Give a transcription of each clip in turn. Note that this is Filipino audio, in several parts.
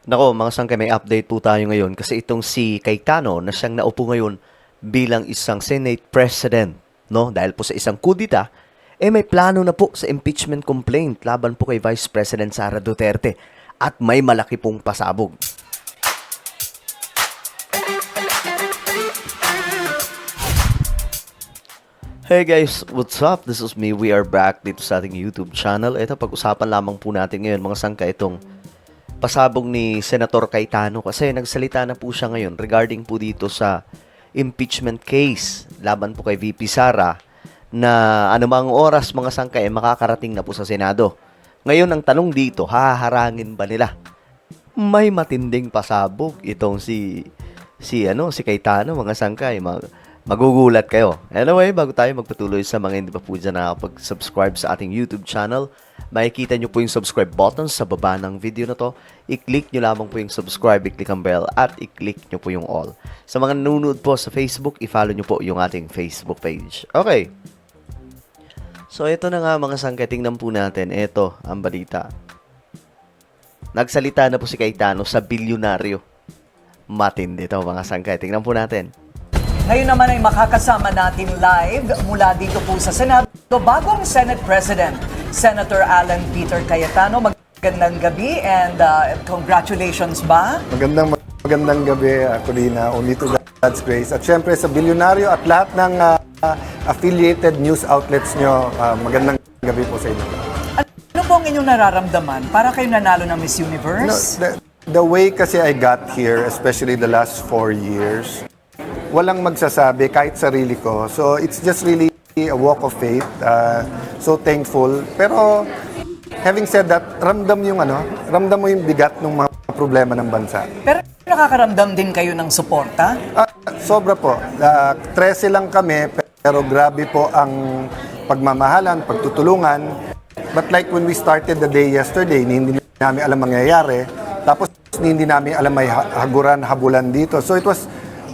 Nako, mga sangkay, may update po tayo ngayon kasi itong si Cayetano na siyang naupo ngayon bilang isang Senate President, no? Dahil po sa isang kudita, may plano na po sa impeachment complaint laban po kay Vice President Sara Duterte at may malaki pong pasabog. Hey guys, what's up? This is me. We are back dito sa ating YouTube channel. Ito, pag-usapan lamang po natin ngayon mga sangkay itong pasabog ni Senator Cayetano kasi nagsalita na po siya ngayon regarding po dito sa impeachment case laban po kay VP Sara na anumang oras mga sangkay makakarating na po sa Senado. Ngayon ang tanong dito, haharangin ba nila? May matinding pasabog itong si Cayetano mga sangkay. Magugulat kayo. Anyway, bago tayo magpatuloy sa mga hindi pa po dyan nakapag-subscribe sa ating YouTube channel, makikita nyo po yung subscribe button sa baba ng video na to. I-click nyo lamang po yung subscribe, i-click ang bell, at i-click nyo po yung all. Sa mga nanonood po sa Facebook, i-follow nyo po yung ating Facebook page. Okay. So, ito na nga mga sangkay, tingnan po natin. Ito, ang balita. Nagsalita na po si Cayetano sa bilyonaryo. Matindi ito mga sangkay. Tingnan po natin. Ngayon naman ay makakasama natin live mula dito po sa Senado, bagong Senate President, Senator Alan Peter Cayetano. Magandang gabi and congratulations ba? Magandang gabi, Corina. Only to God's grace. At syempre sa bilyonaryo at lahat ng affiliated news outlets nyo, magandang gabi po sa inyo. Ano po ang inyong nararamdaman? Para kayo nanalo ng Miss Universe? The way kasi I got here, especially the last 4 years, walang magsasabi kahit sarili ko. So it's just really a walk of faith. So thankful. Pero having said that, ramdam mo yung bigat ng mga problema ng bansa. Pero nakakaramdam din kayo ng suporta? Sobra po. 13 lang kami, pero grabe po ang pagmamahalan, pagtutulungan. But like when we started the day yesterday, hindi namin alam mangyayari. Tapos hindi namin alam may habulan dito. So it was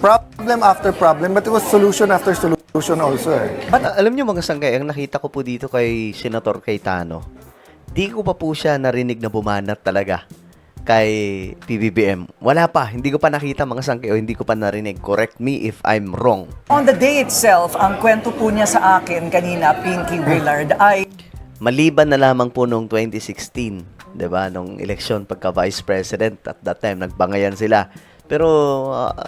problem after problem, but it was solution after solution also. But alam niyo mga sangkay, ang nakita ko po dito kay Senator Cayetano, di ko pa po siya narinig na bumanat talaga kay PBBM. Wala pa, hindi ko pa nakita mga sangkay o hindi ko pa narinig. Correct me if I'm wrong. On the day itself, ang kwento po niya sa akin kanina, Pinky Willard, ay Maliban na lamang po noong 2016, 'di ba? Nung eleksyon pagka Vice President, at that time nagbangayan sila. Pero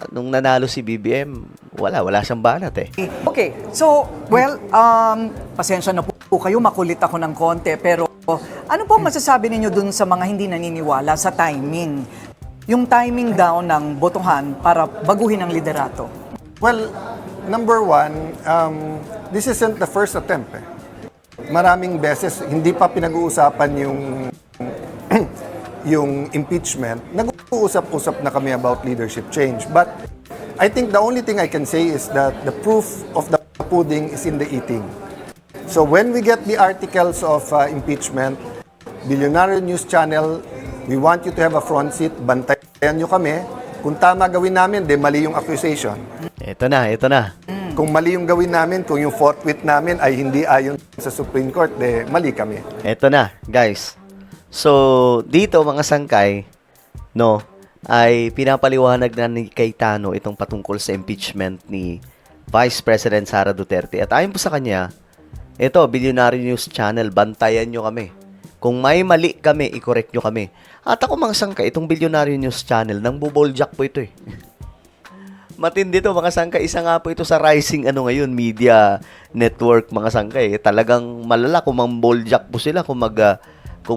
nung nanalo si BBM, wala siyang banat eh. Okay, so, well, pasensya na po kayo, makulit ako ng konti, pero ano po masasabi ninyo dun sa mga hindi naniniwala sa timing? Yung timing daw ng botohan para baguhin ang liderato. Well, number one, this isn't the first attempt. Maraming beses, hindi pa pinag-uusapan yung impeachment. Nag-uusap-usap na kami about leadership change. But I think the only thing I can say is that the proof of the pudding is in the eating. So when we get the articles of impeachment, Billionaire News Channel, we want you to have a front seat. Bantayan nyo kami. Kung tama gawin namin, de mali yung accusation. Ito na. Kung mali yung gawin namin, kung yung forthwith namin ay hindi ayon sa Supreme Court, de mali kami. Ito na, guys. So, dito mga sangkay, no, ay pinapaliwanag na ni Cayetano itong patungkol sa impeachment ni Vice President Sara Duterte. At ayon po sa kanya, ito, Billionaire News Channel, bantayan nyo kami. Kung may mali kami, i-correct nyo kami. At ako mga sangkay, itong Billionaire News Channel, nang buboljak po ito eh. Matindi to mga sangkay. Isa nga po ito sa rising ngayon, media network mga sangkay. Talagang malala kung mamboljak po sila, kung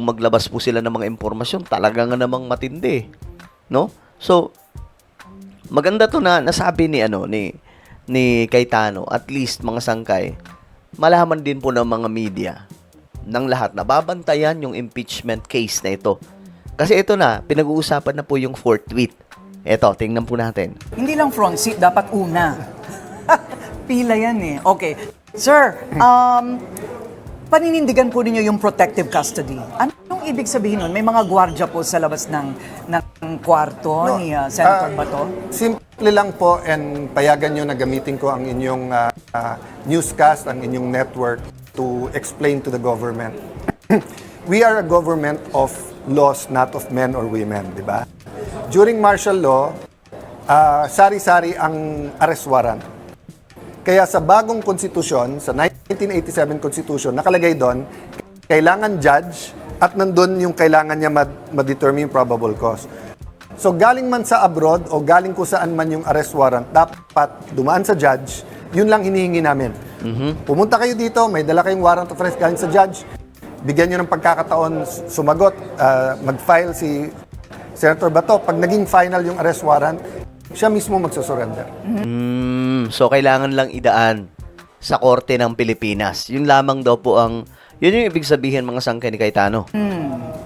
maglabas po sila ng mga impormasyon, talagang namang matindi, no? So, maganda to na nasabi ni Cayetano, at least mga sangkay, malaman din po ng mga media ng lahat na babantayan yung impeachment case na ito. Kasi ito na, pinag-uusapan na po yung forthwith. Ito, tingnan po natin. Hindi lang front seat, dapat una. Pila yan eh. Okay. Sir, paninindigan po ninyo yung protective custody. Anong ibig sabihin nun? May mga gwardya po sa labas ng kwarto ni Senator Bato? Simple lang po, and payagan nyo na gamitin ko ang inyong newscast, ang inyong network to explain to the government. We are a government of laws, not of men or women, di ba? during martial law, sari-sari ang arrest warrant. Kaya sa bagong konstitusyon, sa 1987 Constitution, nakalagay doon, kailangan judge at nandun yung kailangan niya ma-determine yung probable cause. So galing man sa abroad o galing kung saan man yung arrest warrant, dapat dumaan sa judge, yun lang hinihingi namin. Pumunta kayo dito, may dala kayong warrant of arrest galing sa judge, bigyan nyo ng pagkakataon sumagot, mag-file si Senator Bato. Pag naging final yung arrest warrant, siya mismo magsusurrender. So, kailangan lang idaan sa korte ng Pilipinas. Yun lamang daw po yun yung ibig sabihin mga sangkay ni Cayetano.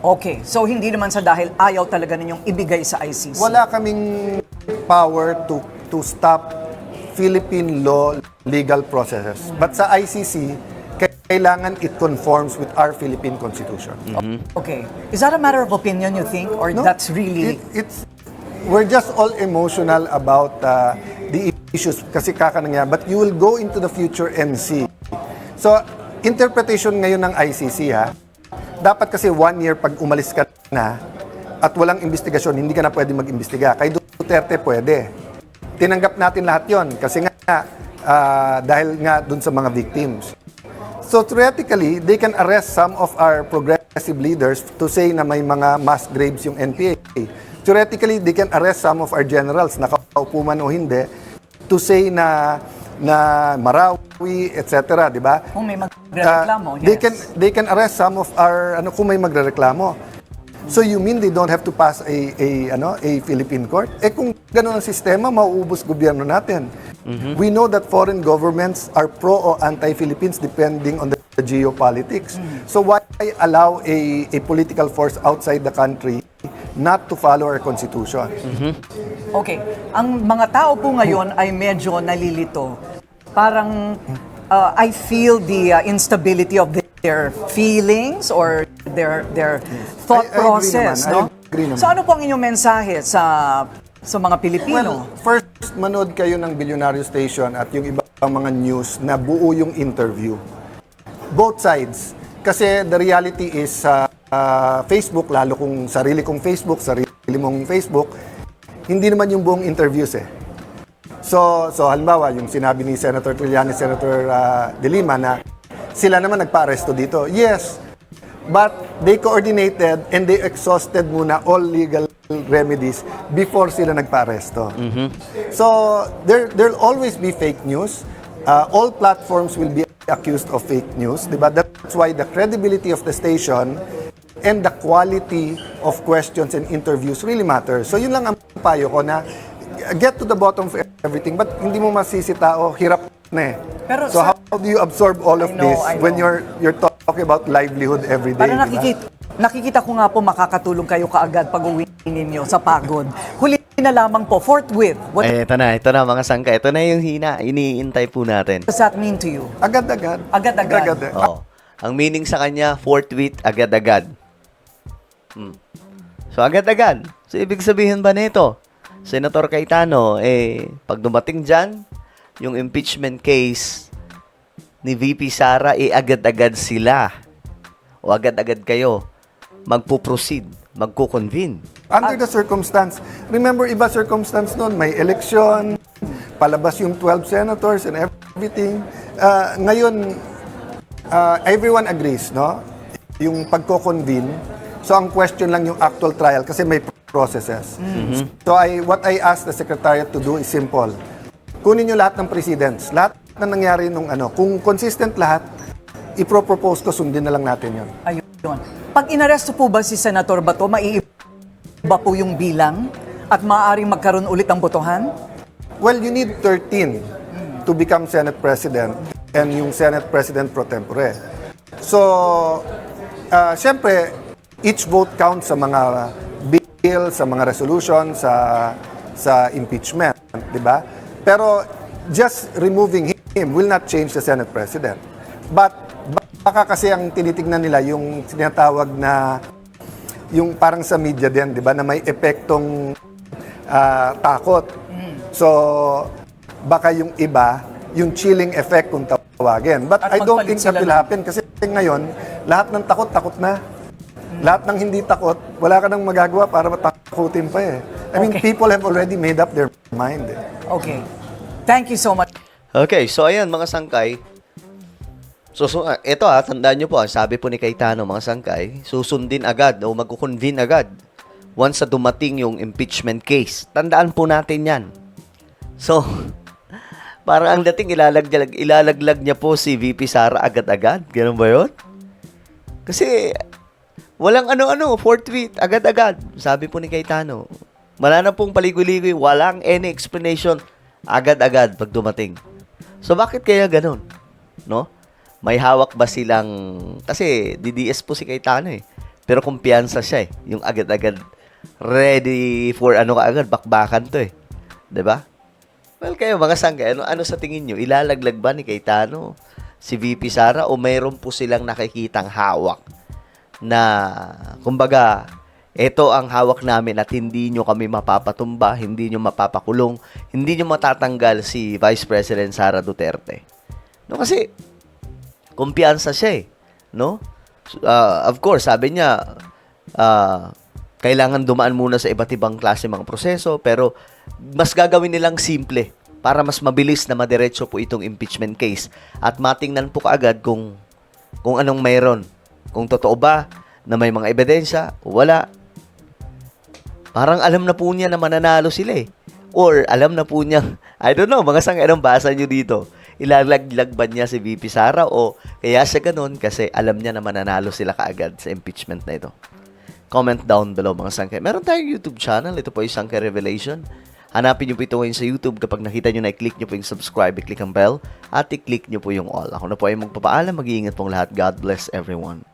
Okay, so hindi naman sa dahil ayaw talaga ninyong ibigay sa ICC. Wala kaming power to stop Philippine law legal processes. But sa ICC, kailangan it conforms with our Philippine Constitution. Okay. Is that a matter of opinion, you think? Or No, that's really... we're just all emotional about the issues kasi kakanangyan. But you will go into the future and see. So, interpretation ngayon ng ICC, ha? Dapat kasi 1 year pag umalis ka na at walang investigasyon, hindi ka na pwede mag-imbestiga. Kay Duterte pwede. Tinanggap natin lahat yon kasi nga dahil nga dun sa mga victims. So theoretically, they can arrest some of our progressive leaders to say na may mga mass graves yung NPA. Theoretically, they can arrest some of our generals, nakaupo man o hindi, to say na Marawi, etc., di ba? Kung may magreklamo, yes. They can arrest some of our kung may magrereklamo. So you mean they don't have to pass a Philippine court? Kung gano'n ang sistema, mauubos gobyerno natin. We know that foreign governments are pro o anti-Philippines depending on the geopolitics. So why allow a political force outside the country not to follow our constitution? Okay. Ang mga tao po ngayon ay medyo nalilito. Parang I feel the instability of their feelings or their thought I agree process, naman. no? I agree naman. So ano po ang inyong mensahe sa mga Pilipino? Well, first, manood kayo ng Billionaire Station at yung ibang mga news na buo yung interview. Both sides. Kasi the reality is Facebook, lalo kung sarili kong Facebook, sarili mong Facebook, hindi naman yung buong interviews eh. So halimbawa, yung sinabi ni Senator Trillanes, Senator De Lima na sila naman nagpa-aresto dito. Yes, but they coordinated and they exhausted muna all legal remedies before sila nagpa-aresto. So there'll always be fake news. All platforms will be accused of fake news, diba? That's why the credibility of the station and the quality of questions and interviews really matter. So yun lang ang payo ko na get to the bottom of everything, but hindi mo masisi tao, hirap na eh. Pero, so sir, how do you absorb all of I know. when you're talking about livelihood every day? Parang diba? nakikita ko nga po makakatulong kayo kaagad pag uwi ninyo sa pagod. Huli na lamang po, forthwith. What Ito na mga sangkay. Ito na yung iniintay po natin. does that mean to you? Agad-agad. Agad-agad. Oh. Ang meaning sa kanya, forthwith, agad-agad. So, agad-agad. So, ibig sabihin ba nito? Senator Cayetano, pag dumating dyan, yung impeachment case ni VP Sara, agad-agad sila. O agad-agad kayo magpo-proceed, magko-convene. Under the circumstance, remember iba circumstance noon, may election, palabas yung 12 senators and everything. Ngayon, everyone agrees, no? Yung pagko-convene. So ang question lang yung actual trial kasi may processes. So what I asked the Secretariat to do is simple. Kunin nyo lahat ng precedents, lahat na nangyari nung kung consistent lahat, ipro-propose ko, sundin na lang natin yon. Ayun. Pag inaresto po ba si Senator Bato, maiiba po yung bilang at maaaring magkaroon ulit ng botohan? Well, you need 13 to become Senate President and yung Senate President pro tempore. So, syempre, each vote counts sa mga bill, sa mga resolution, sa impeachment, di ba? Pero just removing him will not change the Senate President. But baka kasi ang tinitignan nila yung sinatawag na yung parang sa media din, di ba, na may epektong takot. So baka yung iba, yung chilling effect kung tawagin. But At I don't think magpalit that will sila happen kasi ngayon, lahat ng takot na. Lahat ng hindi takot, wala ka nang magagawa para matakutin pa eh. I mean, Okay. people have already made up their mind eh. Okay. Thank you so much. Okay, so ayan mga sangkay. So ito tandaan nyo po, sabi po ni Cayetano, mga sangkay, susundin agad o magkukonvene agad once na dumating yung impeachment case. Tandaan po natin yan. So, parang ang dating ilalaglag niya po si VP Sara agad-agad. Ganun ba yun? Kasi, walang ano-ano, forthwith, agad-agad. Sabi po ni Cayetano, wala na pong paligoy-ligoy, walang any explanation, agad-agad pag dumating. So, bakit kaya ganun? No? May hawak ba silang... Kasi, DDS po si Cayetano eh. Pero kumpiyansa siya eh. Yung agad-agad, ready for ano kaagad, bakbakan to eh. 'Di ba? Well, kayo mga sangkay, ano sa tingin nyo? Ilalaglag ba ni Cayetano si VP Sara o mayroon po silang nakikitang hawak na, kumbaga, ito ang hawak namin at hindi nyo kami mapapatumba, hindi nyo mapapakulong, hindi nyo matatanggal si Vice President Sara Duterte. No, kasi, kumpiyansa siya eh. No? Of course, sabi niya, kailangan dumaan muna sa iba't ibang klase mga proseso, pero mas gagawin nilang simple para mas mabilis na madiretso po itong impeachment case at matingnan po kaagad kung anong mayroon. Kung totoo ba na may mga ebidensya o wala. Parang alam na po niya na mananalo sila eh. Or alam na po niya, I don't know, mga sang anong basa nyo dito? Ilalaglag ba niya si VP Sara o kaya siya ganun kasi alam niya na mananalo sila kaagad sa impeachment na ito? Comment down below mga sangkay. Meron tayong YouTube channel. Ito po yung Sangkay Revelation. Hanapin nyo po ito ngayon sa YouTube. Kapag nakita nyo na, i-click nyo po yung subscribe, i-click ang bell, at i-click nyo po yung all. Ako na po ay magpapaalam. Mag-iingat pong lahat. God bless everyone.